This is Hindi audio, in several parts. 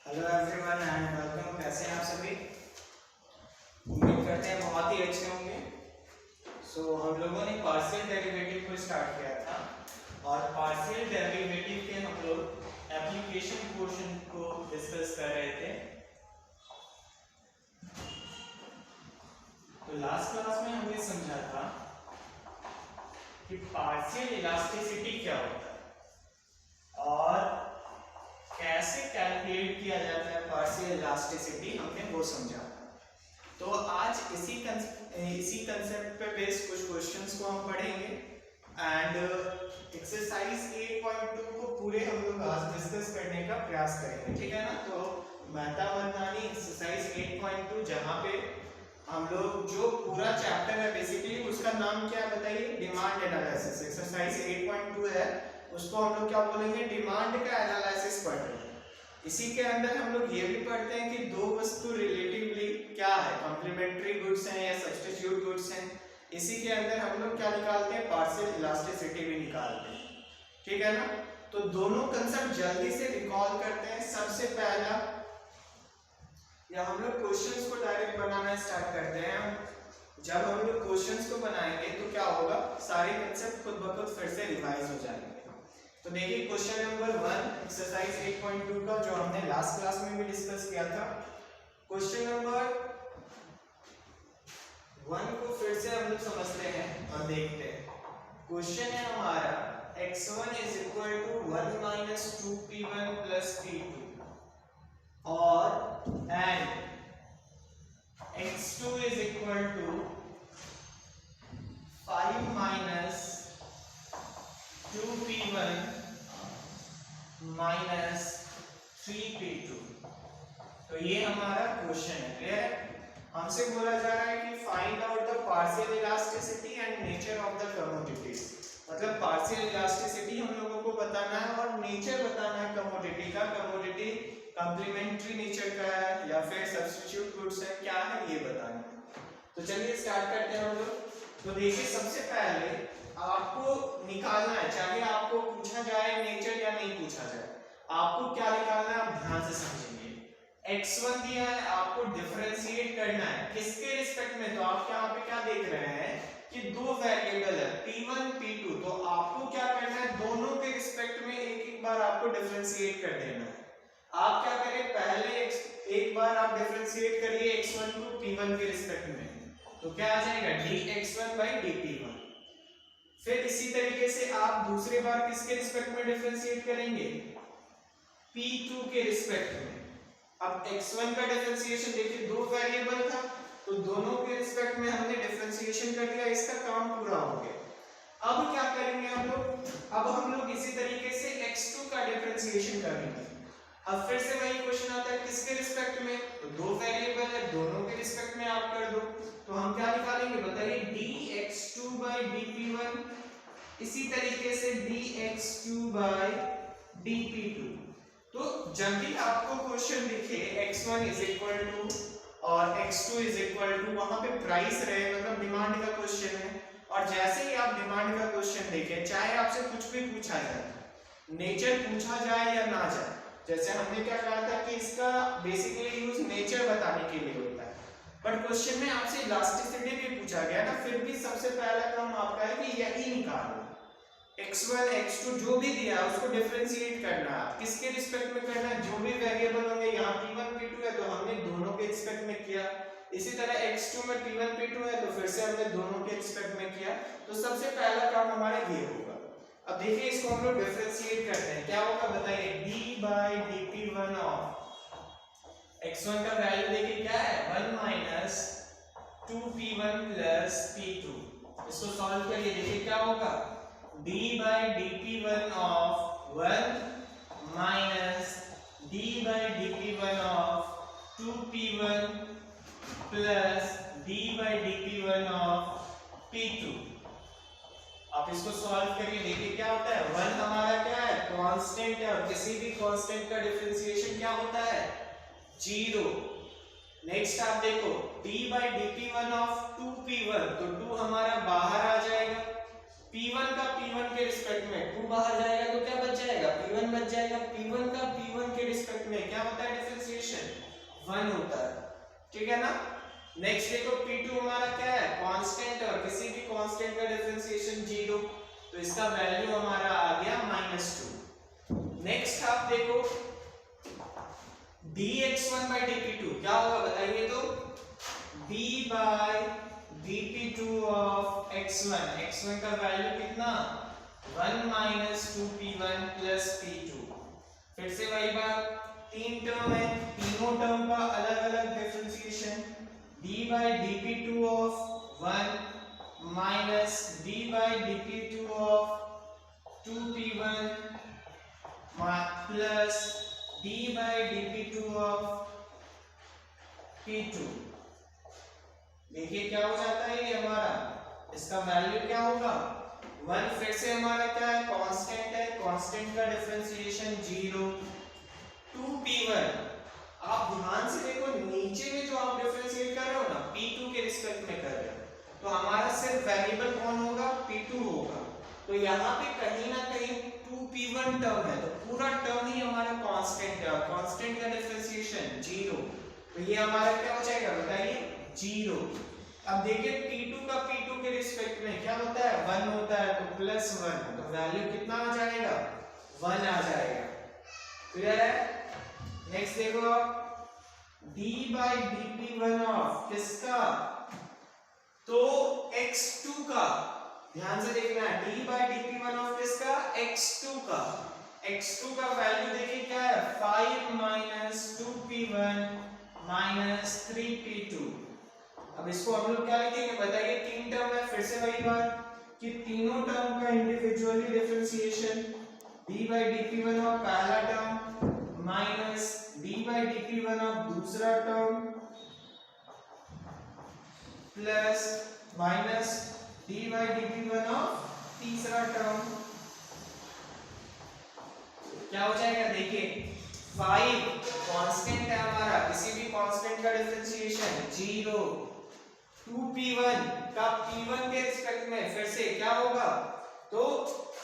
Hello everyone and welcome. कैसे हैं आप सभी? उम्मीद करते हैं बहुत ही अच्छे होंगे। हम लोगों ने पार्शियल डेरिवेटिव को स्टार्ट किया था और पार्शियल डेरिवेटिव के हम लोग एप्लीकेशन पोर्शन को डिस्कस कर रहे थे। तो लास्ट क्लास में हमने समझा था कि पार्शियल इलास्टिसिटी क्या होता है और कैसे कैलकुलेट किया जाता है पार्शियल इलास्टिसिटी, हमने वो समझा। तो आज इसी कंसेप्ट पे बेस्ड कुछ क्वेश्चंस को हम पढ़ेंगे एंड एक्सरसाइज 8.2 को पूरे हम लोग आज डिस्कस करने का प्रयास करेंगे, ठीक है ना। तो मेहता मर्दानी एक्सरसाइज 8.2 जहाँ पे हम लोग जो पूरा चैप्टर है बेसिकली उसका नाम क्या है बताइए? Demand analysis. एक्सरसाइज 8.2 है, उसको हम लोग क्या बोलेंगे? डिमांड का एनालिसिस पढ़ रहे हैं। इसी के अंदर हम लोग ये भी पढ़ते हैं कि दो वस्तु रिलेटिवली क्या है, कॉम्प्लीमेंट्री गुड्स हैं या सब्स्टिट्यूट गुड्स हैं। इसी के अंदर हम लोग क्या निकालते हैं? पार्शियल इलास्टिसिटी भी निकालते हैं, ठीक है ना। तो दोनों कंसेप्ट जल्दी से रिकॉल करते हैं। सबसे पहला या हम लोग क्वेश्चंस को डायरेक्ट बनाना स्टार्ट करते हैं। जब हम लोग क्वेश्चंस को बनाएंगे तो क्या होगा, सारे कंसेप्ट खुद ब खुद फिर से रिवाइज हो जाएंगे। तो देखिए क्वेश्चन नंबर 1 एक्सरसाइज 8.2 का जो हमने लास्ट क्लास में भी डिस्कस किया था। क्वेश्चन नंबर 1 को फिर से हम लोग समझते हैं और देखते हैं। क्वेश्चन है हमारा x1 = 1 - 2p1 + p2 और एंड x2 = 5 - 2p1 - 3p2। तो ये हमारा क्वेश्चन है, क्लियर है। हमसे बोला जा रहा है कि find out the partial elasticity and nature of the commodities. मतलब पार्शियल इलास्टिसिटी हम लोगों को बताना है और नेचर बताना है कमोडिटी का। कमोडिटी कॉम्प्लीमेंट्री नेचर का है या फिर सब्स्टिट्यूट गुड्स है, क्या है ये बताना है। तो चलिए स्टार्ट करते हैं हम लोग। तो देखिए सबसे पहले आपको निकालना है, चाहे आपको पूछा जाए नेचर या नहीं पूछा जाए, आपको क्या निकालना है आप ध्यान से समझेंगे। x1 दिया है, आपको डिफरेंशिएट करना है किसके रिस्पेक्ट में। तो आप यहाँ पे क्या देख रहे हैं कि दो वेरिएबल है p1 p2। तो आपको क्या करना है, दोनों के रिस्पेक्ट में एक एक बार आपको डिफरेंशिएट कर देना है। आप क्या करें, पहले एक बार आप डिफरेंशिएट करिए x1 को p1 के रिस्पेक्ट में, तो क्या आ जाएगा dx1/dp1। फिर इसी तरीके से आप दूसरी बार किसके रिस्पेक्ट में डिफरेंशिएट करेंगे, p2 के रिस्पेक्ट में। अब x1 का डिफरेंशिएशन देखिए, दो वेरिएबल था तो दोनों के रिस्पेक्ट में हमने डिफरेंशिएशन कर दिया, इसका काम पूरा हो गया। अब क्या करेंगे हम लोग, अब हम लोग इसी तरीके से x2 का डिफरेंशिएशन करेंगे। अब फिर से वही क्वेश्चन आता है किसके रिस्पेक्ट में, तो दो वेरिएबल है, दोनों के रिस्पेक्ट में आप कर दो। तो हम क्या निकालेंगे बताइए, dx2/dp1 इसी तरीके से dx2/dp2। तो जब भी आपको क्वेश्चन दिखे x1 = और x2 = वहां पे प्राइस रहे, मतलब डिमांड का क्वेश्चन है, और जैसे ही आप डिमांड का क्वेश्चन देखें, चाहे आपसे कुछ भी पूछा जाए, नेचर पूछा जाए या ना जाए, जैसे हमने क्या कहा था कि इसका बेसिकली यूज नेचर बताने के लिए होता है, बट क्वेश्चन में आपसे इलास्टिसिटी भी पूछा गया ना, फिर भी सबसे पहला काम आपका है कि यही निकालना। x1 x2 जो भी दिया है उसको डिफरेंशिएट करना है, किसके रिस्पेक्ट में करना है, जो भी वेरिएबल होंगे। यहाँ p1 p2 है तो हमने दोनों के रिस्पेक्ट में किया, इसी तरह x2 में p1 p2 है तो फिर से हमने दोनों के रिस्पेक्ट में किया। तो सबसे पहला काम हमारा ये होगा। अब देखिए इसको हम लोग डिफरेंशिएट करते हैं, क्या होगा बताइए, d/dp1 ऑफ x1 का वैल्यू देखिए क्या है, 1 - 2p1 + p2। इसको सॉल्व करिए, देखिए क्या होगा, d/dp1 of 1 - d/dp1 of 2p1 + d/dp1 of p2। आप इसको सॉल्व करिए, देखिए क्या होता है, 1 हमारा क्या है, कांस्टेंट है, और किसी भी कांस्टेंट का डिफरेंशिएशन क्या होता है, 0। नेक्स्ट आप देखो d/dp1 ऑफ 2p1, तो 2 हमारा बाहर आ जाएगा, p1 का p1 के रिस्पेक्ट में 2 बाहर जाएगा तो क्या बच जाएगा, p1 P1 बच जाएगा। P1 का P1 के रिस्पेक्ट में क्या होता है डिफरेंशिएशन 1 होता है, ठीक है ना। नेक्स्ट देखो P2 हमारा क्या है कांस्टेंट, और किसी भी कांस्टेंट का डिफरेंशिएशन 0, तो इसका वैल्यू हमारा आ गया -2। नेक्स्ट आप देखो dx1 by dp2 क्या होगा बताइए तो, d by dp2 of x1 का वैल्यू कितना 1 minus 2p1 plus p2। फिर से वही बात, तीन टर्म है, तीनों टर्म का अलग अलग differentiation, d by dp2 of 1 minus d by dp2 of 2p1 plus d by dp2 of p2। देखिए क्या हो जाता है ये हमारा, इसका वैल्यू क्या होगा 1। फिर से हमारा क्या है कांस्टेंट है, कांस्टेंट का डिफरेंशिएशन 0। 2p1 आप ध्यान से देखो नीचे में जो आप डिफरेंशिएट कर रहे हो ना p2 के रिस्पेक्ट में कर रहे हो, तो हमारा सिर्फ वेरिएबल कौन होगा p2 होगा। तो यहाँ पे कहीं ना कहीं 2p1 टर्म है, तो पूरा टर्म ही हमारा कांस्टेंट है, कांस्टेंट का डिफरेंशिएशन 0, तो ये हमारा क्या हो जाएगा बताइए 0। अब देखिए p2 का p2 के रिस्पेक्ट में क्या होता है 1 होता है, तो +1, तो वैल्यू कितना आ जाएगा 1 आ जाएगा। क्लियर है। नेक्स्ट देखो d by dp1 ऑफ किसका, तो x2 का, ध्यान से देखना है d by dp1 ऑफ किसका x2 का, x2 का वैल्यू देखिए क्या है 5 minus 2p1 minus 3p2। अब इसको हम लोग क्या लिखेंगे बताइए, तीन टर्म है, फिर से वही बात कि तीनों टर्म का individually differentiation d by dp1 of पहला term minus d by dp1 of दूसरा term plus minus d by dp1 of तीसरा टर्म। क्या हो जाएगा देखिए 5 कांस्टेंट है हमारा, किसी भी कांस्टेंट का डिफरेंशिएशन 0। 2p1 का p1 के रिस्पेक्ट में फिर से क्या होगा, तो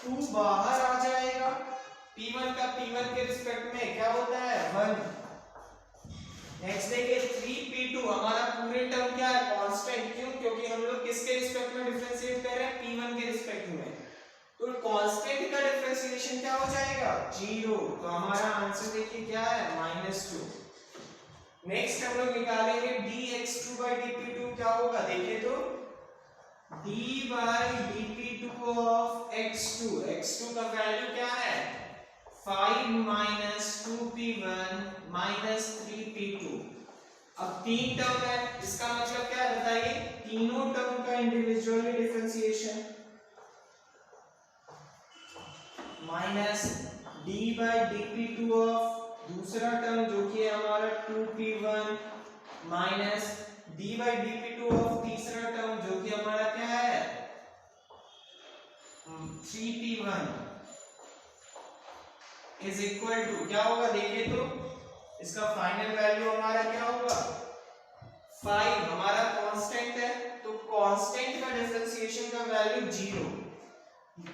2 बाहर आ जाएगा, p1 का p1 के रिस्पेक्ट में क्या होता है 1। नेक्स्ट देखिए 3p2 हमारा पूरे टर्म क्या है कांस्टेंट, क्यों, क्योंकि हम लोग किसके रिस्पेक्ट में डिफरेंशिएट कर रहे हैं p1 के रिस्पेक्ट में, तो कांस्टेंट का डिफरेंशिएशन क्या हो जाएगा 0, तो हमारा आंसर देखिए क्या है -2। नेक्स्ट हम लोग निकालेंगे dx2 by dp2 क्या होगा, देखिए तो d by dp2 of x2 का वैल्यू क्या है 5 minus 2p1 minus 3p2। अब तीन टर्म है, इसका मतलब क्या है बताइए, तीनों टर्म का individually differentiation minus d by dp2 of दूसरा टर्म जो कि है हमारा 2p1 minus d by dp2 of तीसरा टर्म जो कि हमारा क्या है 3p1 इज इक्वल टू क्या होगा देखिए तो, इसका फाइनल वैल्यू हमारा क्या होगा 5, हमारा कांस्टेंट है, तो कांस्टेंट का डिफरेंशिएशन का वैल्यू 0।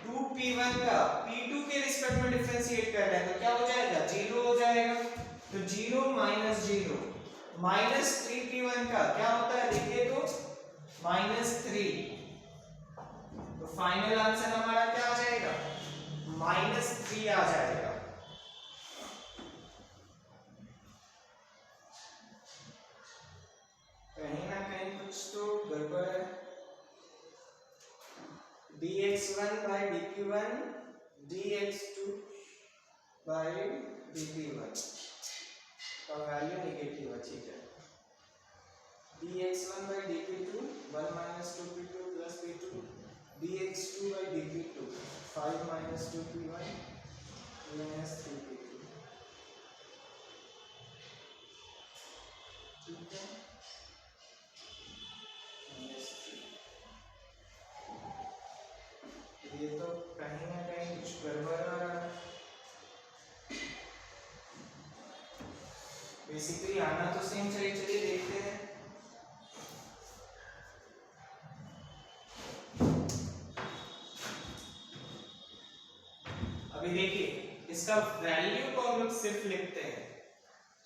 2p1 का p2 के रिस्पेक्ट में डिफरेंशिएट कर रहे हैं, तो क्या हो जाएगा 0 हो जाएगा, तो 0 माइनस 0 माइनस 3p1 का क्या होता है देखिए तो -3, तो फाइनल आंसर हमारा क्या आ जाएगा -3 आ जाएगा। कहीं ना कहीं कुछ तो गड़बड़ है। dx1 by dp1 dx2 by dp1 का वैल्यू नेगेटिव है, ठीक है। dx1 by dp2 1 minus 2p2 plus p2 dx2 by dp2 5 minus 2p1 minus 3p2, ठीक है। ये तो कहीं ना कहीं कुछ गड़बड़ आ रहा है। बेसिकली आना तो सेम चाहिए, चलिए देखते हैं। अभी देखिए इसका वैल्यू को हम लोग सिर्फ लिखते हैं,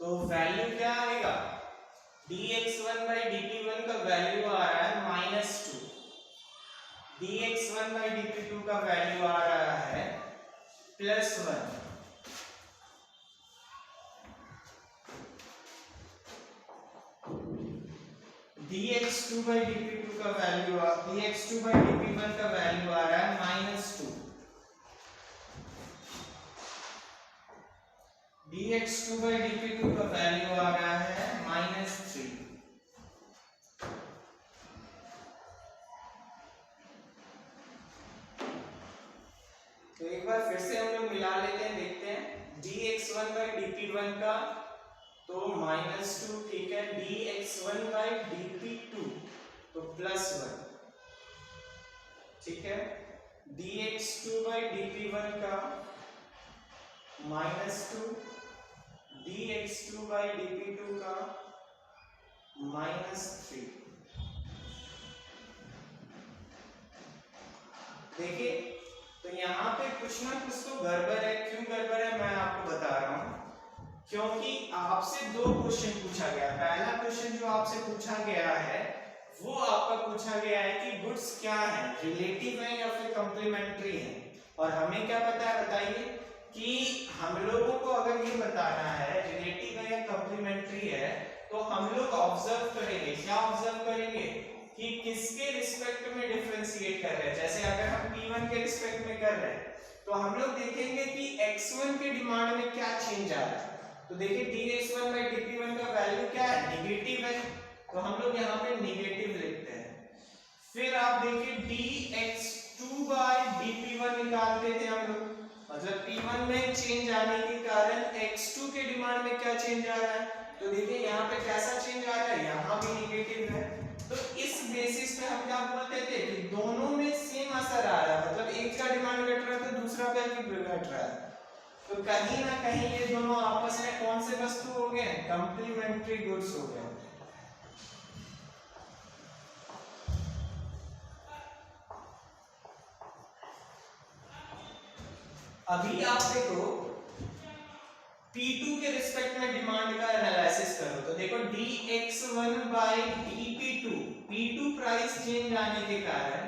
तो वैल्यू क्या आएगा, dx1 by dp1 का वैल्यू आ रहा है -2, dx1 by dp2 का वैल्यू आ रहा है +1, dx2 by dp2 का वैल्यू dx2 by dp1 का वैल्यू आ रहा है -2, dx2 by dp2 का वैल्यू आ रहा है -3। तो एक बार फिर से हम लोग मिला लेते हैं, देखते हैं dx1 by dp1 का तो -2, ठीक है, dx1 by dp2 तो +1, ठीक है, dx2 by dp1 का -2, dx2 by dp2 का -3। देखिए तो यहाँ पे कुछ ना कुछ तो गड़बड़ है, क्यों गड़बड़ है मैं आपको बता रहा हूँ, क्योंकि आपसे दो क्वेश्चन पूछा गया। पहला क्वेश्चन जो आपसे पूछा गया है वो आपका पूछा गया है कि गुड्स क्या है, रिलेटिव है या फिर कॉम्प्लीमेंट्री है, और हमें क्या पता है बताइए कि हम लोगों को अगर ये बताना है रिलेटिव है या कॉम्प्लीमेंट्री है तो हम लोग ऑब्जर्व करेंगे, क्या ऑब्जर्व करेंगे कि किसके रिस्पेक्ट में डिफरेंशिएट कर रहे हैं। जैसे अगर हम P1 के रिस्पेक्ट में कर रहे हैं तो हम लोग देखेंगे कि x1 के डिमांड में क्या चेंज आ रहा है। तो देखिए dx1 by dp1 का वैल्यू क्या है, नेगेटिव है, तो हम लोग यहाँ पे नेगेटिव लिखते हैं। फिर आप देखिए dx2 by dp1 निकालते थे हम लोग, मतलब P1 में चेंज आने के कारण x2 के डिमांड में क्या चेंज आ रहा है, तो देखिए यहाँ पे कैसा चेंज आ रहा है, यहाँ भी नेगेटिव है। तो इस बेसिस पे हम क्या बोलते थे कि दोनों में सेम असर आ रहा है, मतलब एक का डिमांड घट रहा है तो दूसरा का भी घट रहा है, तो कहीं ना कहीं ये दोनों आपस में कौन से वस्तु हो गए, कंप्लीमेंट्री गुड्स हो गए। अभी आप देखो P2 के रिस्पेक्ट में डिमांड का एनालिसिस करो तो देखो dx1 by dp2, P2 price change आने के कारण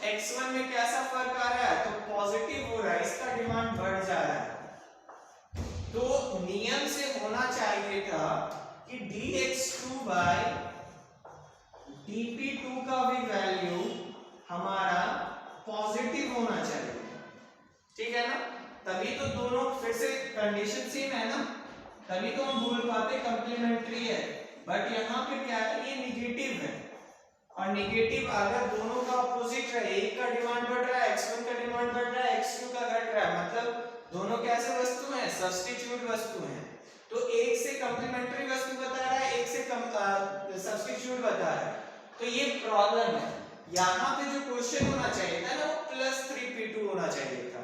x1 में कैसा फर्क आ रहा है, तो पॉजिटिव हो रहा है, इसका डिमांड बढ़ जा रहा है। तो नियम से होना चाहिए था कि dx2 by dp2 का भी वैल्यू हमारा पॉजिटिव होना चाहिए, ठीक है ना, तभी तो दोनों फिर से कंडीशन सेम है ना, तभी तो हम बोल पाते कॉम्प्लीमेंट्री है। बट यहाँ पे क्या है, ये नेगेटिव है, और नेगेटिव अगर दोनों का अपोजिट है, एक का डिमांड बढ़ रहा है, x1 का डिमांड बढ़ रहा है, x2 का घट रहा है, मतलब दोनों कैसे वस्तु हैं, सब्स्टिट्यूट वस्तु हैं। तो एक से कॉम्प्लीमेंट्री वस्तु बता रहा है, एक से सब्स्टिट्यूट बता रहा है, तो ये प्रॉब्लम है। यहाँ पे जो क्वेश्चन होना चाहिए था ना वो +3p2 होना चाहिए था,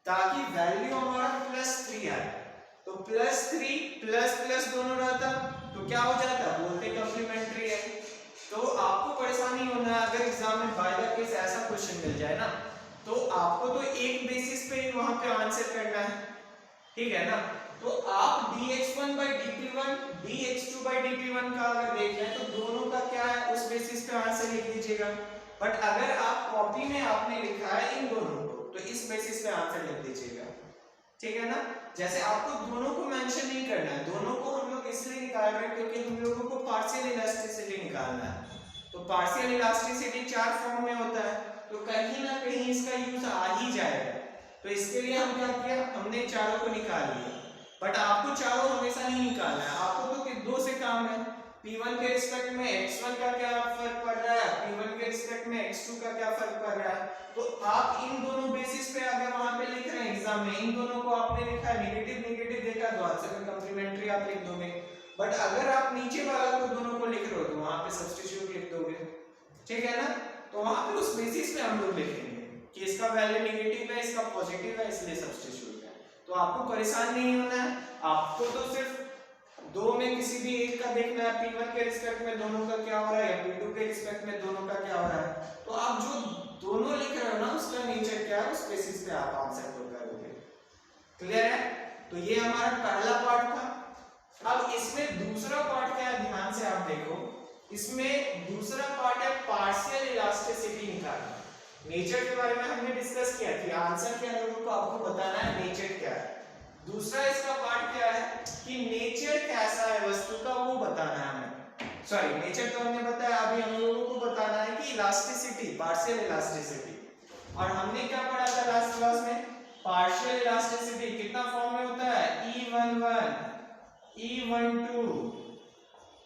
ताकि वैल्यू हमारा +3 आए। तो +3 प्लस दोनों रहता तो क्या हो जाता, बोलते कॉम्प्लीमेंट्री है। तो आपको परेशानी होना है अगर एग्जाम में बाय द केस ऐसा क्वेश्चन मिल जाए ना, तो आपको तो एक बेसिस पे वहां पे आंसर करना है, ठीक है ना। तो आप dx1 by dp1, dx2 by dp1 का अगर देख लें तो दोनों का क्या है उस बेसिस पे आंसर लिख दीजिएगा। बट अगर आप कॉपी में आपने लिखा है इन दोनों को तो इस बेसिस पे आंसर लिख दीजिएगा, ठीक है ना। जैसे आपको दोनों को मेंशन नहीं करना है, दोनों को हम लोग इसलिए निकाल रहे हैं क्योंकि हम लोगों को पार्शियल इलास्टिसिटी निकालना है। तो पार्शियल इलास्टिसिटी 4 फॉर्म में होता है, तो कहीं ना कहीं इसका यूज आ ही जाएगा। तो इसके लिए हम क्या किया, हमने चारों को निकाल लिया। बट आपको चारों हमेशा नहीं निकालना है, आपको तो दो से काम है, P1 के रिस्पेक्ट में x1 का क्या फर्क पड़ रहा है, P1 के रिस्पेक्ट में x2 का क्या फर्क पड़ रहा है। तो आप इन दोनों बेसिस पे अगर वहां पे लिख रहे हैं एग्जाम में, इन दोनों को आपने लिखा है नेगेटिव देखा तो आंसर में कंप्लीमेंट्री आप लिख दोगे। बट अगर आप नीचे वाला को दोनों को लिख रहे हो तो वहां पे सब्स्टिट्यूट लिख दोगे, ठीक है ना। तो वहां पे उस बेसिस पे हम लोग लिखेंगे कि इसका वैल्यू नेगेटिव है, इसका पॉजिटिव है, इसलिए सब्स्टिट्यूट है। तो आपको परेशान नहीं होना है, आपको तो सिर्फ दो में किसी भी एक का देखना है, P1 के रिस्पेक्ट में दोनों का क्या हो रहा है या P2 के रिस्पेक्ट में दोनों का क्या हो रहा है। तो आप जो दोनों लिख रहे हो ना उसका नेचर क्या है उस बेसिस पे आप आंसर को करोगे। क्लियर है। तो ये हमारा पहला पार्ट था। अब इसमें दूसरा पार्ट क्या है, ध्यान से आप देखो, इसमें दूसरा पार्ट है पार्शियल इलास्टिसिटी निकालना। नेचर के बारे में हमने डिस्कस किया कि आंसर के अनुरूप आपको बताना है नेचर क्या है। दूसरा इसका पार्ट क्या है कि नेचर कैसा है वस्तु का वो बताना है हमें। सॉरी, नेचर तो हमने बताया, अभी हम लोगों को बताना है कि इलास्टिसिटी, पार्शियल इलास्टिसिटी। और हमने क्या पढ़ा था लास्ट क्लास में, पार्शियल इलास्टिसिटी कितना फॉर्म में होता है, E11, E12,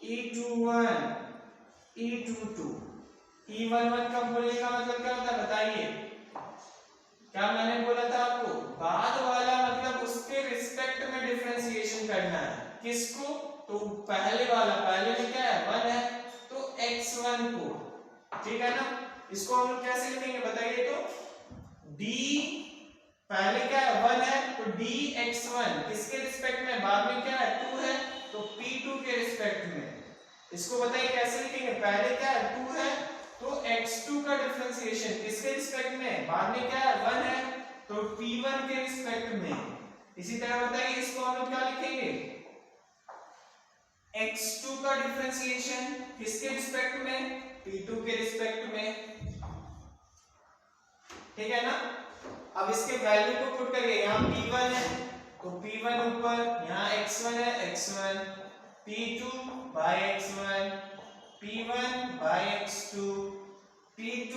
E21, E22। E11 कब बोलेगा, मतलब क्या होता है बताइए, क्या मैंने बोला था आपको, बाद वाला मतलब उसके रिस्पेक्ट में डिफरेंशिएशन करना है। किसको, तो पहले वाला, पहले में क्या है 1 है, तो x1 को, ठीक है ना। इसको हम लोग कैसे लिखेंगे बताइए, तो d पहले क्या है 1 है, तो dx1 किसके रिस्पेक्ट में, बाद में क्या है 2 है, तो p2 के रिस्पेक्ट में। इसको बताइए कैसे लिखेंगे, पहले क्या है 2 है, तो x2 का डिफरेंशिएशन किसके रिस्पेक्ट में, बाद में क्या है 1 है, तो p1 के रिस्पेक्ट में। इसी तरह बताइए इसको हम लोग क्या लिखेंगे, x2 का डिफरेंशिएशन किसके रिस्पेक्ट में, p2 के रिस्पेक्ट में, ठीक है ना। अब इसके वैल्यू को पुट करिए, यहाँ p1 है तो p1 ऊपर, यहाँ x1 है x1, p2 by x1, p1 by x2, p2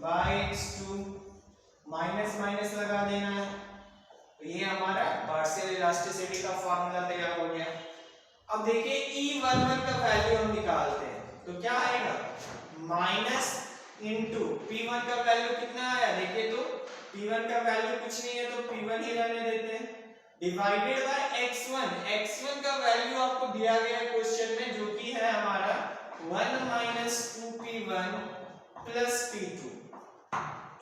by x2, minus minus लगा देना है। तो ये हमारा पार्शियल इलास्टिसिटी का फॉर्मूला तैयार हो गया। अब देखिए E11 का वैल्यू हम निकालते हैं, तो क्या आएगा, माइनस इंटू P1 का वैल्यू कितना आया, देखिए तो P1 का वैल्यू कुछ नहीं है, तो P1 ही रहने देते हैं, डिवाइडेड बाय x1। x1 का वैल्यू आपको दिया गया है क्वेश्चन में, जो कि है हमारा 1 minus 2p1 plus p2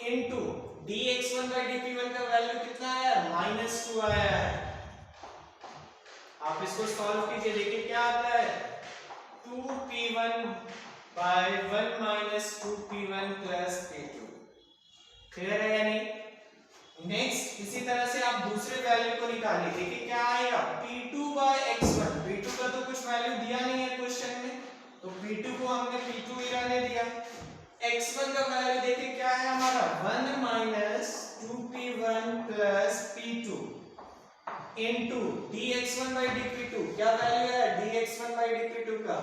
into dx1 bye dp1 का वैल्यू कितना आया, -2 आया है। आप इसको सॉल्व कीजिए, देखिए क्या आता है, 2p1 by 1 minus 2p1 plus p2। Clear है या नहीं। नेक्स्ट इसी तरह से आप दूसरे वैल्यू को निकालिए, देखिए क्या आएगा, p2 by x1। p2 का तो कुछ वैल्यू दिया नहीं है क्वेश्चन में, तो p2 को हमने p2 ही रहने दिया। x1 का वैल्यू देखिए क्या है हमारा, 1 minus 2p1 plus p2 into dx1 by dp2। क्या वैल्यू है dx1 by dp2 का,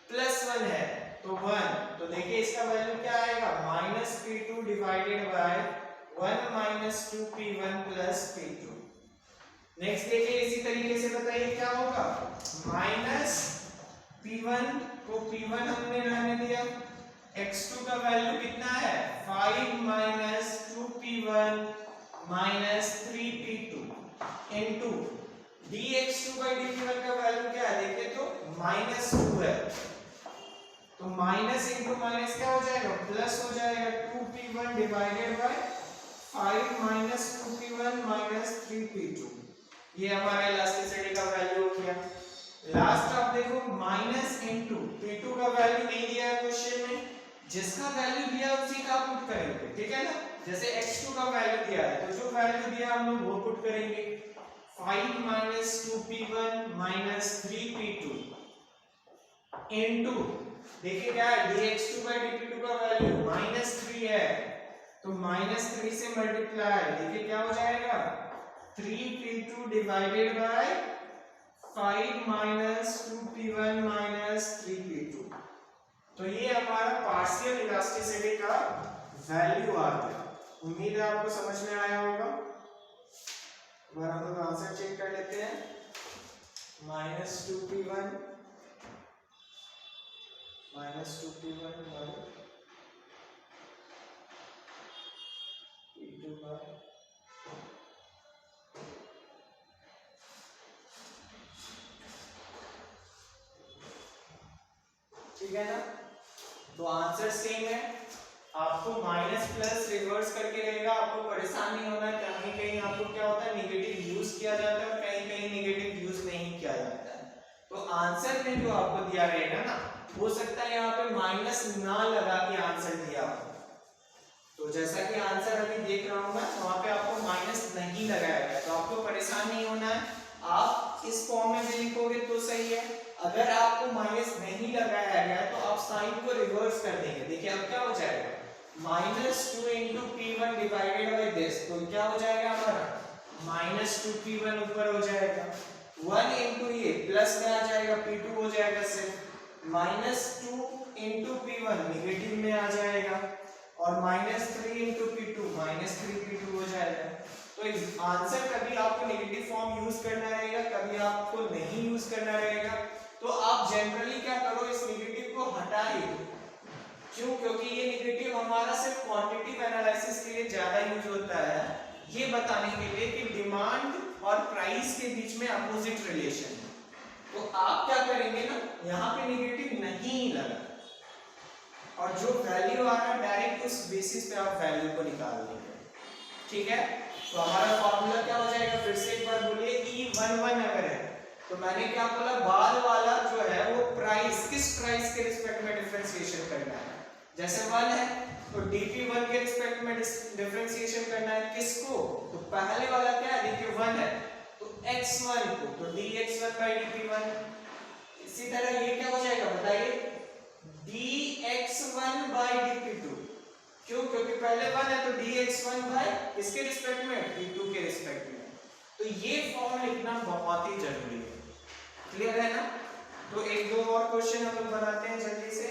+1 है, तो 1, तो देखिए इसका वैल्यू क्या आएगा, -p2 divided by 1 minus 2p1 plus p2। Next देखिए इसी तरीके से बताइए क्या होगा, -p1 को p1 हमने रहने दिया, x2 का वैल्यू कितना है, 5 minus 2p1 minus 3p2 into dx2 by dp1 का वैल्यू क्या है, देखिए तो -2 है, तो माइनस इंटू माइनस क्या हो जाएगा, प्लस हो जाएगा, 2p1 divided by 5 minus 2p1 minus 3p2। ये हमारा इलास्टिसिटी का वैल्यू हो गया। लास्ट आप देखो, माइनस इंटू p2 का वैल्यू नहीं दिया है क्वेश्चन में, जिसका वैल्यू दिया उसी का पुट करेंगे, ठीक है ना। जैसे x2 का वैल्यू दिया है, तो जो वैल्यू दिया हम लोग वो पुट करेंगे, 5 minus 2p1 minus 3p2 into, देखिए क्या है, dx2 by dp2 का वैल्यू -3 है, तो -3 से मल्टीप्लाई, देखिए क्या हो जाएगा, 3p2 divided by 5 minus 2p1 minus 3p2। तो ये हमारा पार्शियल इलास्टिसिटी का वैल्यू आ गया। उम्मीद है आपको समझ में आया होगा। एक बार हम लोग आंसर चेक कर लेते हैं, -2p1 minus 2p1 by p2 by, ठीक है ना। तो आंसर सेम है, आपको माइनस प्लस रिवर्स करके रहेगा, आपको परेशान नहीं होना। कहीं कहीं आपको क्या होता है, नेगेटिव यूज किया जाता है और कहीं कहीं नेगेटिव यूज नहीं किया जाता है। तो आंसर में जो आपको दिया रहेगा ना, हो सकता है यहाँ पे माइनस ना लगा के आंसर दिया हो, तो जैसा कि आंसर अभी देख रहा हूँ मैं, वहां पे आपको माइनस नहीं लगाया गया, तो आप आपको परेशान नहीं होना है, आप इस फॉर्म में भी लिखोगे तो सही है। अगर आपको माइनस नहीं लगाया गया तो आप साइन को रिवर्स कर देंगे। देखिए अब क्या हो जाएगा, -2 into P1 divided by this, तो क्या हो जाएगा हमारा -2 P1 ऊपर हो जाएगा, 1 into ये प्लस में आ जाएगा P2 हो जाएगा सिर्फ, -2 into P1 नेगेटिव में आ जाएगा और -3 into P2 -3 P2 हो जाएगा। तो इस आंसर कभी आपको नेगेटिव फॉर्म यूज करना रहेगा, कभी आपको नहीं यूज करना रहेगा। तो आप जनरली क्या करो, इस नेगेटिव को हटा ही दो। क्यों? क्योंकि ये नेगेटिव हमारा सिर्फ क्वांटिटेटिव एनालिसिस के लिए ज्यादा यूज होता है, ये बताने के लिए कि डिमांड और प्राइस के बीच में अपोजिट रिलेशन है। तो आप क्या करेंगे ना, यहाँ पे नेगेटिव नहीं लगा और जो वैल्यू आ रहा है डायरेक्ट उस बेसिस पे आप वैल्यू को निकाल देंगे। ठीक है, तो हमारा फॉर्मूला क्या हो जाएगा, फिर से एक बार बोलिए, E11 अगर है तो मैंने क्या बोला, बाद वाला जो है वो प्राइस, किस प्राइस के रिस्पेक्ट में डिफरेंशिएशन करना है। जैसे 1 है तो dp1 के रिस्पेक्ट में डिफरेंशिएशन करना है, किसको, तो पहले वाला क्या है, देखिए 1 है तो x1 को, तो dx1 by dp1। इसी तरह ये क्या हो जाएगा बताइए, dx1 by dp2। क्यों? क्योंकि पहले 1 है तो dx1 by इसके रिस्पेक्ट में, p2 के रिस्पेक्ट में। तो ये फॉर्म लिखना बहुत ही जरूरी है। क्लियर है ना? तो एक दो और क्वेश्चन हम लोग बनाते हैं जल्दी से।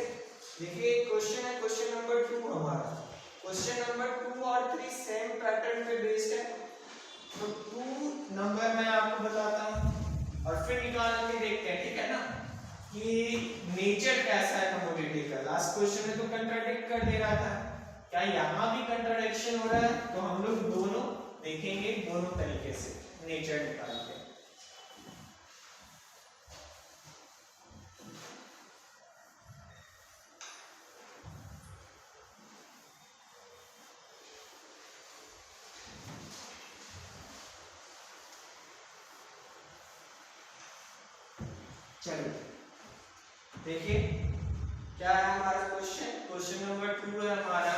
देखिए क्वेश्चन है, क्वेश्चन नंबर 2 हमारा। क्वेश्चन नंबर 2 और 3 सेम पैटर्न पे बेस्ड है। तो 2 नंबर मैं आपको बताता हूँ और फिर निकाल के देखते हैं, ठीक है ना, कि नेचर कैसा है कमोडिटी का। लास्ट क्वेश्चन में तो कंट्राडिक्ट कर दे रहा था, क्या यहाँ भी कंट्राडिक्शन हो रहा है? तो हम लोग दोनों देखेंगे, दोनों तरीके से नेचर निकाल के। चलिए देखिए क्या है हमारा क्वेश्चन। क्वेश्चन नंबर 2 है हमारा,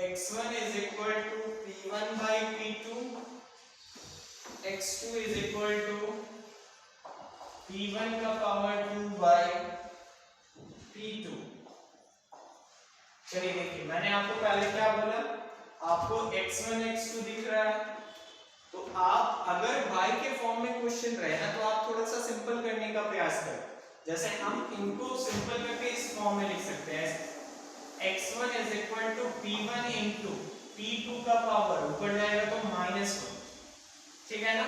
x1 is equal to p1 by p2, x2 is equal to p1 का पावर 2 by p2। चलिए देखिए, मैंने आपको पहले क्या बोला, आपको x1 x2 दिख रहा है, तो आप अगर y के फॉर्म में क्वेश्चन रहे ना तो आप थोड़ा सा सिंपल करने का प्रयास करें। जैसे हम इनको सिंपल करके इस फॉर्म में लिख सकते हैं, x1 is equal to p1 into p2 का पावर ऊपर जाएगा तो -1। ठीक है ना?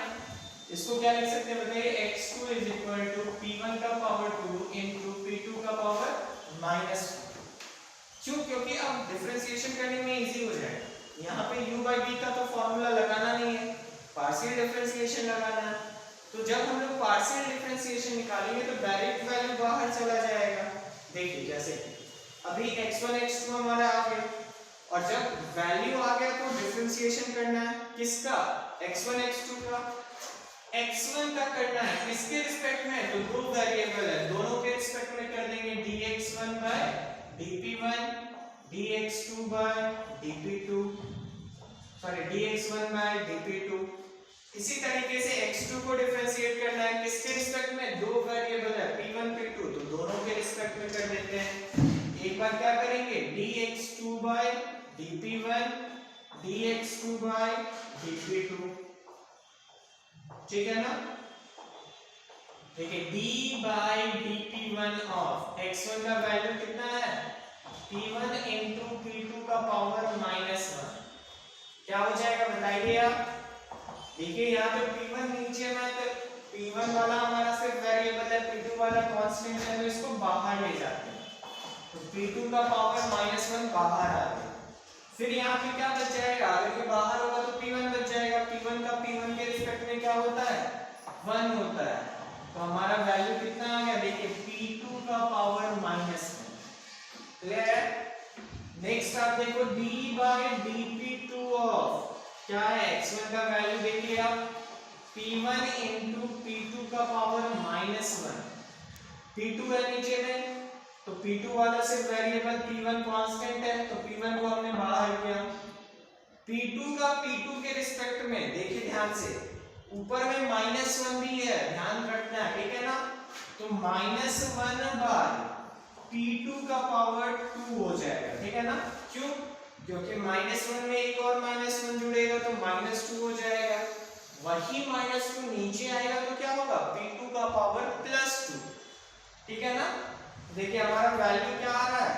इसको क्या लिख सकते हैं बताइए, x2 is equal to p1 का पावर 2 into p2 का पावर -1। क्यों? क्योंकि अब डिफरेंशिएशन करने में इजी हो जाएगा। यहाँ पे u by v का तो फॉर्मूला लगाना नहीं है, पार्शियल डिफरेंशिएशन लगाना है। तो जब हम लोग पार्शियल डिफरेंशिएशन निकालेंगे तो डायरेक्ट वैल्यू बाहर चला जाएगा। देखिए जैसे अभी x1 x2 हमारा आ गया और जब वैल्यू आ गया तो डिफरेंशिएशन करना है किसका, x1 x2 का। x1 का करना है किसके रिस्पेक्ट में, तो दो वेरिएबल है, दोनों के रिस्पेक्ट में कर देंगे, dx1 by dp1, dx2 by dp2, sorry dx1 by dp2। इसी तरीके से x2 को डिफरेंशिएट करना है किसके रिस्पेक्ट में, दो वेरिएबल है p1 p2, तो दोनों के रिस्पेक्ट में कर देते हैं। एक बार क्या करेंगे, dx2 by dp1, dx2 by dp2। ठीक है ना? देखिए d by dp1 of x1 का वैल्यू कितना है, p1 into p2 का पावर -1। क्या हो जाएगा बताइए आप। देखिए यहाँ पे p1 नीचे में, तो p1 वाला हमारा सिर्फ वेरिएबल है, p2 वाला कांस्टेंट है, तो इसको बाहर ले जाते हैं, तो p2 का पावर -1 बाहर आ गया। फिर यहाँ पे क्या बच जाएगा, अगर ये बाहर होगा तो p1 बच जाएगा, p1 का p1 के रिस्पेक्ट में क्या होता है, 1 होता है। तो हमारा वैल्यू कितना आ गया, देखिए p2 का पावर -1। क्लियर है? नेक्स्ट आप देखो d by dp2 ऑफ क्या है, x1 का वैल्यू देखिए आप, p1 into p2 का पावर -1। p2 है नीचे में, तो p2 वाला सिर्फ वेरिएबल p1 कांस्टेंट है, तो p1 को हमने बाहर किया, P2 का P2 के रिस्पेक्ट में देखिए ध्यान से, ऊपर में -1 भी है, ध्यान रखना है, ठीक है ना। तो -1 बाय P2 का पावर 2 हो जाएगा, ठीक है ना। क्यों? क्योंकि -1 में एक और -1 जुड़ेगा तो -2 हो जाएगा। वही -2 नीचे आएगा तो क्या होगा, P2 का पावर +2, ठीक है ना। देखिए हमारा वैल्यू क्या आ रहा है,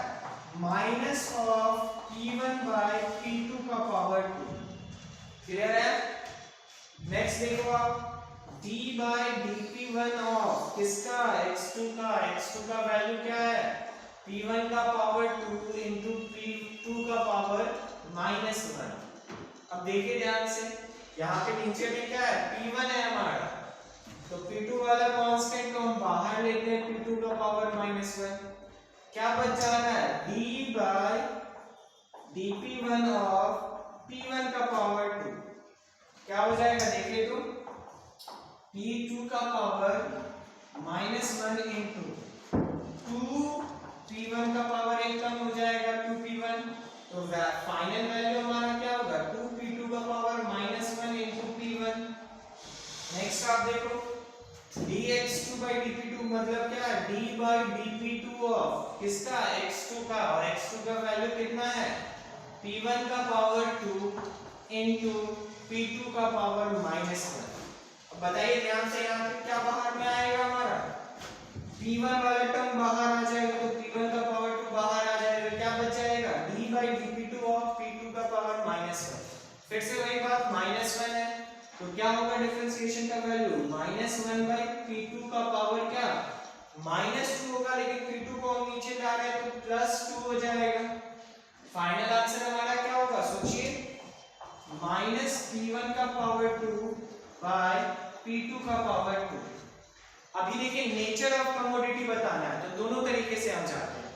-P1 बाय P2 का पावर 2। क्लियर है? नेक्स्ट देखो आप, d बाय dp1 ऑफ किसका, x2 का। x2 का वैल्यू क्या है, p1 का पावर 2 इंटू p2 का पावर -1। अब देखिए ध्यान से, यहाँ पे नीचे में क्या है, p1 है हमारा, तो p2 वाला कांस्टेंट को हम बाहर लेते हैं, p2 का पावर -1। क्या बच जा रहा है, d bye dp1 of p1 का पावर 2। क्या हो जाएगा देखिए तो, P2 का पावर -1 इंटू 2 P1 का पावर 1 कम हो जाएगा 2P1, तो फाइनल वैल्यू हमारा क्या होगा, 2P2 का पावर -1 इंटू P1। नेक्स्ट आप देखो, dx2 by dp2 मतलब क्या है, d by dp2 ऑफ किसका, x2 का, और x2 का वैल्यू कितना है, P1 का पावर 2 इंटू P2 का पावर -1। अब बताइए ध्यान से, यहाँ पे क्या बाहर में आएगा हमारा, P1 वाला टर्म बाहर आ जाएगा, तो P1 का पावर 2 बाहर आ जाएगा, क्या बच जाएगा, d by dp2 of P2 का पावर -1। फिर से वही बात, -1 है तो क्या होगा डिफरेंशिएशन का वैल्यू, -1 by P2 का पावर क्या, -2 होगा, लेकिन P2 को हम नीचे ला रहे हैं तो +2 हो जाएगा। फाइनल आंसर हमारा क्या होगा, सोचिए, -P1 का पावर 2 बाय P2 का पावर 2। अभी देखिए नेचर ऑफ कमोडिटी बताना है, तो दोनों तरीके से हम जाते हैं।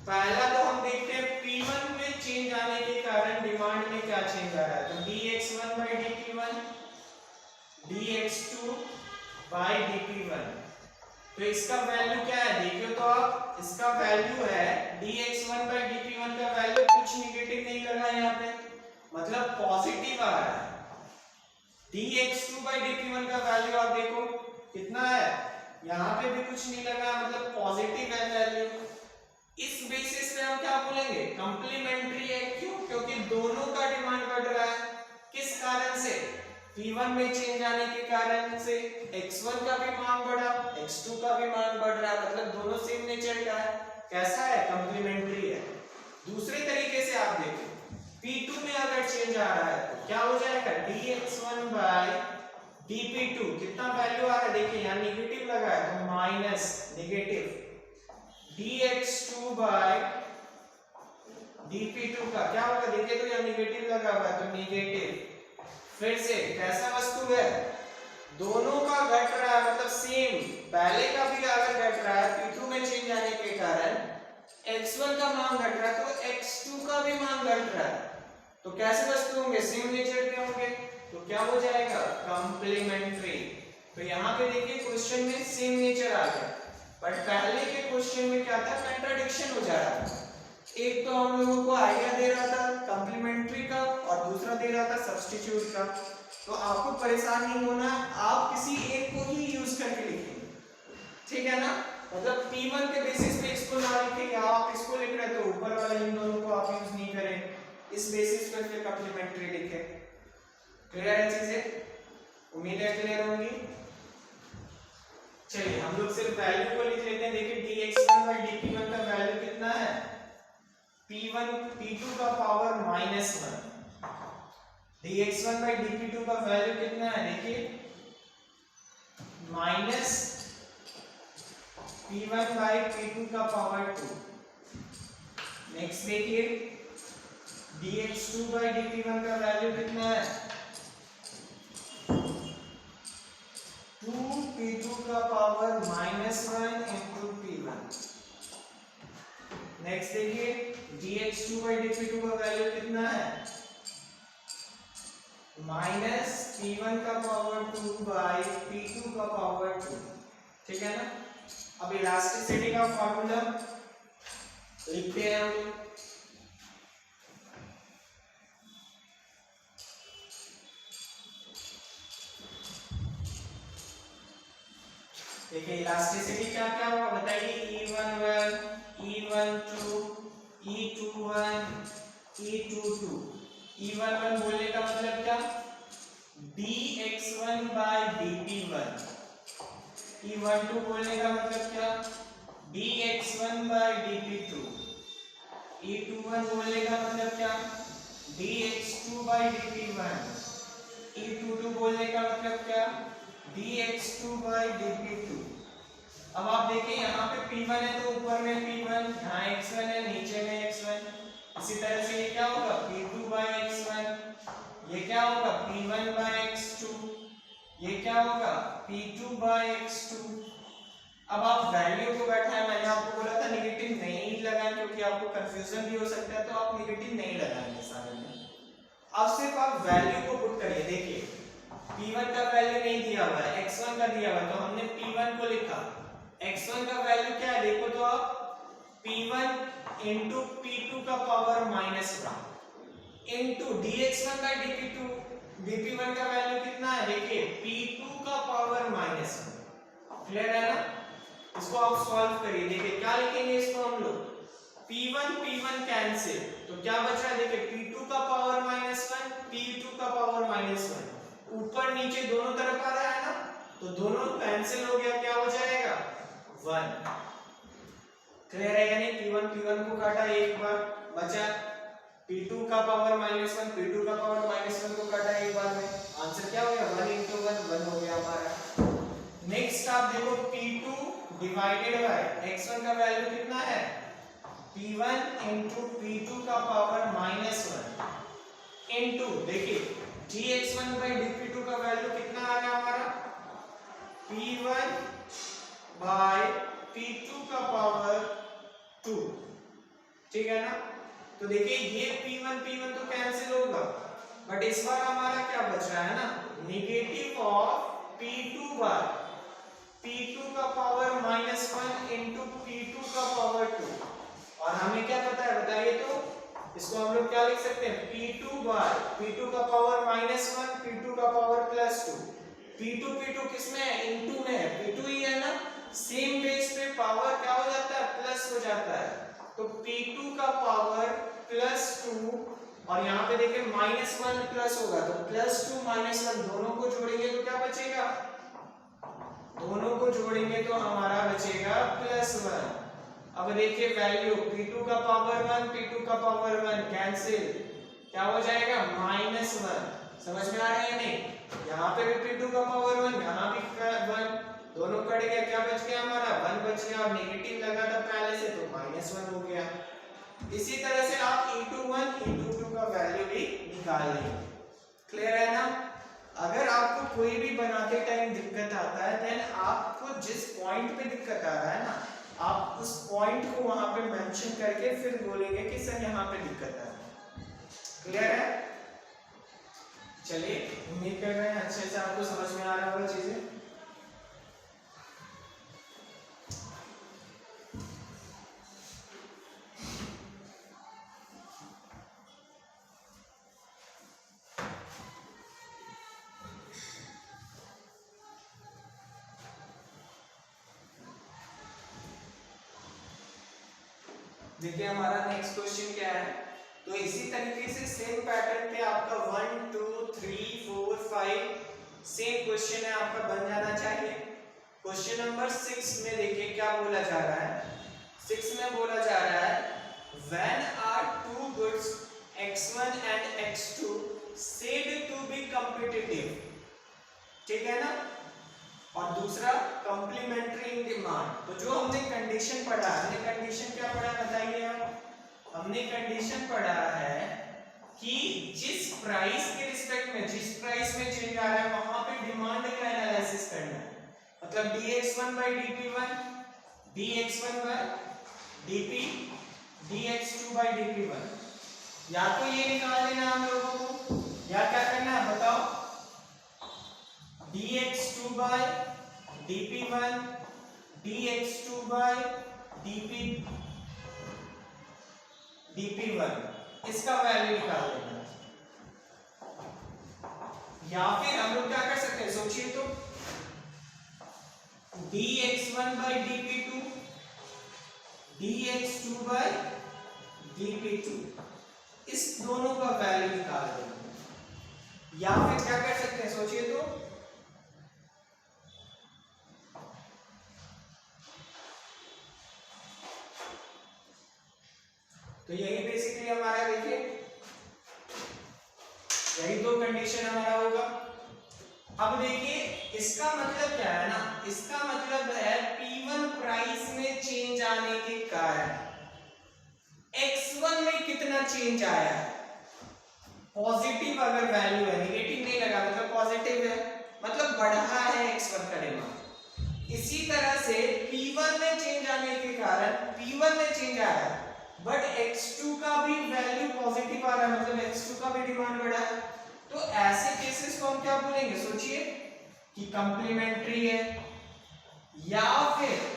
पहला तो हम देखते हैं P1 में चेंज आने के कारण डिमांड में क्या चेंज आ रहा है, तो dx1 by dp1 dx2 by dp1। तो इसका वैल्यू क्या है देखिए तो आप, इसका वैल्यू है dx1 by dp1 का वैल्यू कुछ निगेटिव नहीं लगा यहाँ पे, मतलब पॉजिटिव आ रहा है। dx2 by dp1 का वैल्यू आप देखो कितना है, यहाँ पे भी कुछ नहीं लगा, मतलब पॉजिटिव है वैल्यू। इस बेसिस पे हम क्या बोलेंगे, कंप्लीमेंट्री है। क्यों? क्योंकि दोनों का डिमांड बढ़ रहा है। किस कारण से, P1 में चेंज आने के कारण से x1 का भी मांग बढ़ा, x2 का भी मांग बढ़ रहा है, मतलब दोनों सेम नेचर का है। कैसा है, कंप्लीमेंट्री है। दूसरे तरीके से आप देखो, P2 में अगर चेंज आ रहा है तो क्या हो जाएगा, dx1 by dp2 कितना वैल्यू आ रहा है देखिए, यहाँ निगेटिव लगा है तो minus negative, dx2 by dp2 का क्या होगा देखिए तो यहाँ निगेटिव लगा हुआ है तो निगेटिव। फिर से कैसा वस्तु है, दोनों का घट रहा है, मतलब सेम, पहले का भी अगर घट रहा है P2 में चेंज आने के कारण x1 का मान घट रहा है तो x2 का भी मान घट रहा है, तो कैसे वस्तु होंगे, सेम नेचर के होंगे, तो क्या हो जाएगा, कंप्लीमेंट्री। तो यहाँ पे देखिए क्वेश्चन में सेम नेचर आ गया, बट पहले के क्वेश्चन में क्या था, कंट्राडिक्शन हो जा रहा था। एक तो हम लोगों को आइडिया दे रहा था कंप्लीमेंट्री का और दूसरा दे रहा था सब्स्टिट्यूट का। तो आपको परेशान नहीं होना, आप किसी एक को ही यूज करके लिखेंगे, ठीक है ना। मतलब P1 के बेसिस पे इसको ना लिखें, या आप इसको लिख रहे तो ऊपर वाला इन दोनों को आप यूज नहीं करें, इस बेसिस पर फिर कंप्लीमेंट्री लिखें। क्लियर है चीजें, उम्मीद है क्लियर होंगी। चलिए हम लोग सिर्फ वैल्यू को लिख लेते हैं। देखिए dx1 by dp1 का वैल्यू कितना है, P2 का पावर -1, dx1 by dp2 का वैल्यू कितना है देखिए -P1 by P2 का पावर 2। नेक्स्ट देखिए dx2 by dp1 का वैल्यू कितना है, 2P2 का पावर -1 इंटू P1। नेक्स्ट देखिए dx2 by dp2 का वैल्यू कितना है, -P1 का पावर 2 by P2 का पावर 2, ठीक है ना। अब इलास्टिसिटी का फॉर्मूला लिखते हैं हम लोग। देखिए इलास्टिसिटी क्या क्या होगा बताइए, E11, E12, E21, E22। E11 बोलने का मतलब क्या, dx1 by dp1। E12 बोलने का मतलब क्या, dx1 by dp2। E21 बोलने का मतलब क्या, dx2 by dp1। E22 बोलने का मतलब क्या, dx2 by dp2। अब आप देखिए यहाँ पे P1 है तो ऊपर में P1, यहाँ x1 है नीचे में x1। इसी तरह से ये क्या होगा, P2 by x1, ये क्या होगा P1 by x2, ये क्या होगा P2 by x2। अब आप वैल्यू को बैठाएं, मैंने आपको बोला था नेगेटिव नहीं लगाएं क्योंकि आपको कंफ्यूजन भी हो सकता है, तो आप नेगेटिव नहीं लगाएंगे सारे में। अब सिर्फ आप वैल्यू को पुट करिए। देखिए P1 का वैल्यू नहीं दिया हुआ है, x1 का दिया हुआ है, तो हमने P1 को लिखा। x1 का वैल्यू क्या है देखो तो आप, P1 इंटू P2 का power -1 into dx1 by dp2। dp1 का वैल्यू कितना है देखिए, P2 का पावर -1। क्लियर है ना, इसको आप सॉल्व करिए। देखिए क्या लिखेंगे इसको हम लोग, P1 कैंसिल, तो क्या बच रहा है देखिए, P2 का पावर -1, P2 का पावर -1, ऊपर नीचे दोनों तरफ आ रहा है ना, तो दोनों कैंसिल हो गया, क्या हो जाएगा 1। क्लियर है यानी P1 को काटा एक बार, बचा P2 का पावर -1, P2 का पावर -1 को काटा एक बार में, आंसर क्या हो गया 1 into 1 हो गया हमारा। नेक्स्ट आप देखो P2 डिवाइडेड बाय x1 का वैल्यू कितना है, P1 into P2 का पावर -1 इंटू देखिए dx1 by dp2 का वैल्यू कितना आ रहा है हमारा, P1 by P2 का पावर 2। ठीक है ना, तो देखिए ये P1 तो कैंसिल होगा, बट इस बार हमारा क्या बच रहा है ना, negative of P2 by P2 का पावर -1 इंटू P2 का पावर 2। और हमें क्या पता है बताइए तो, इसको हम लोग क्या लिख सकते हैं, P2 by P2 का पावर -1, P2 का पावर +2। P2 किसमें है, इनटू में है, P2 ही है ना, सेम बेस पे पावर क्या हो जाता है, प्लस हो जाता है, तो P2 का पावर +2, और यहाँ पे देखिए -1 प्लस होगा, तो +2 -1 दोनों को जोड़ेंगे तो क्या बचेगा, दोनों को जोड़ेंगे तो हमारा बचेगा +1। अब देखिए वैल्यू P2 का पावर 1, P2 का पावर 1 कैंसिल, क्या हो जाएगा -1। समझ में आ रहा है नहीं, यहाँ पे भी P2 का पावर 1, यहाँ भी 1, दोनों कट गया, क्या बच गया हमारा 1 बच गया, और नेगेटिव लगा था पहले से तो -1 हो गया। इसी तरह से आप E21 E22 का वैल्यू भी निकाल लेंगे। क्लियर है ना, अगर आपको कोई भी बनाते टाइम दिक्कत आता है, देन आपको जिस पॉइंट पे दिक्कत आ रहा है ना, आप उस पॉइंट को वहां पे मेंशन करके फिर बोलेंगे कि सर यहाँ पे दिक्कत है। क्लियर है, चलिए उम्मीद कर रहे हैं अच्छे से आपको समझ में आ रहा होगा चीजें। देखिए हमारा नेक्स्ट क्वेश्चन क्या है, तो इसी तरीके से सेम पैटर्न पे आपका 1 2 3 4 5 सेम क्वेश्चन है आपका बन जाना चाहिए। क्वेश्चन नंबर 6 में देखिए क्या बोला जा रहा है, 6 में बोला जा रहा है when are two goods x1 and x2 said to be competitive। ठीक है ना, और दूसरा कॉम्प्लीमेंट्री इन डिमांड। तो जो हमने कंडीशन पढ़ा, हमने कंडीशन क्या पढ़ा बताइए आप, हमने कंडीशन पढ़ा है कि जिस प्राइस के रिस्पेक्ट में, जिस प्राइस में चेंज आ रहा है वहां पे डिमांड का एनालिसिस करना है। मतलब dx1 by dp1, dx1 by dp, dx2 by dp1, या तो ये निकाल देना हम लोगों को, या क्या करना है बताओ, dx2 by dp1, dx2 by dp1, इसका वैल्यू निकाल लेना। या फिर हम लोग क्या कर सकते हैं सोचिए तो, dx1 by dp2 dx2 by dp2, इस दोनों का वैल्यू निकाल देंगे। या फिर क्या कर सकते हैं सोचिए तो यही बेसिकली हमारा देखिए यही दो कंडीशन हमारा होगा। अब देखिए इसका मतलब क्या है ना, इसका मतलब है P1 प्राइस में चेंज आने के कारण X1 में कितना चेंज आया है। पॉजिटिव अगर वैल्यू है, नेगेटिव नहीं लगा मतलब पॉजिटिव है, मतलब बढ़ा है X1 का डिमांड। इसी तरह से P1 में चेंज आने के कारण P1 में चेंज आया है, बट X2 का भी वैल्यू पॉजिटिव आ रहा है, मतलब X2 का भी डिमांड बढ़ा है। तो ऐसे केसेस को हम क्या बोलेंगे, सोचिए कि कंप्लीमेंट्री है, या फिर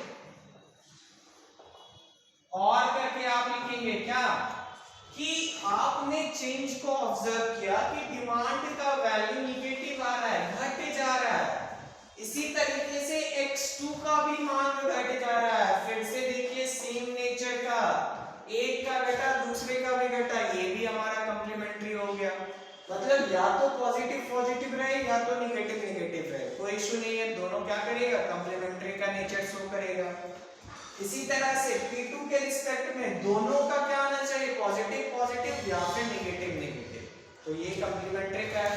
और करके आप लिखेंगे क्या कि आपने चेंज को ऑब्जर्व किया कि डिमांड का वैल्यू निगेटिव आ रहा है, घट जा रहा है। इसी तरीके से X2 का भी मान घट जा रहा है। फिर से देखिए सेम नेचर का, एक का घटा दूसरे का भी घटा, ये भी हमारा कंप्लीमेंट्री हो गया। मतलब या तो पॉजिटिव पॉजिटिव रहे या तो नेगेटिव नेगेटिव रहे, कोई इशू नहीं है, दोनों क्या करेगा कंप्लीमेंट्री का नेचर शो करेगा। इसी तरह से P2 के रिस्पेक्ट में दोनों का क्या आना चाहिए, पॉजिटिव पॉजिटिव या फिर नेगेटिव नेगेटिव, तो ये कंप्लीमेंट्री का है।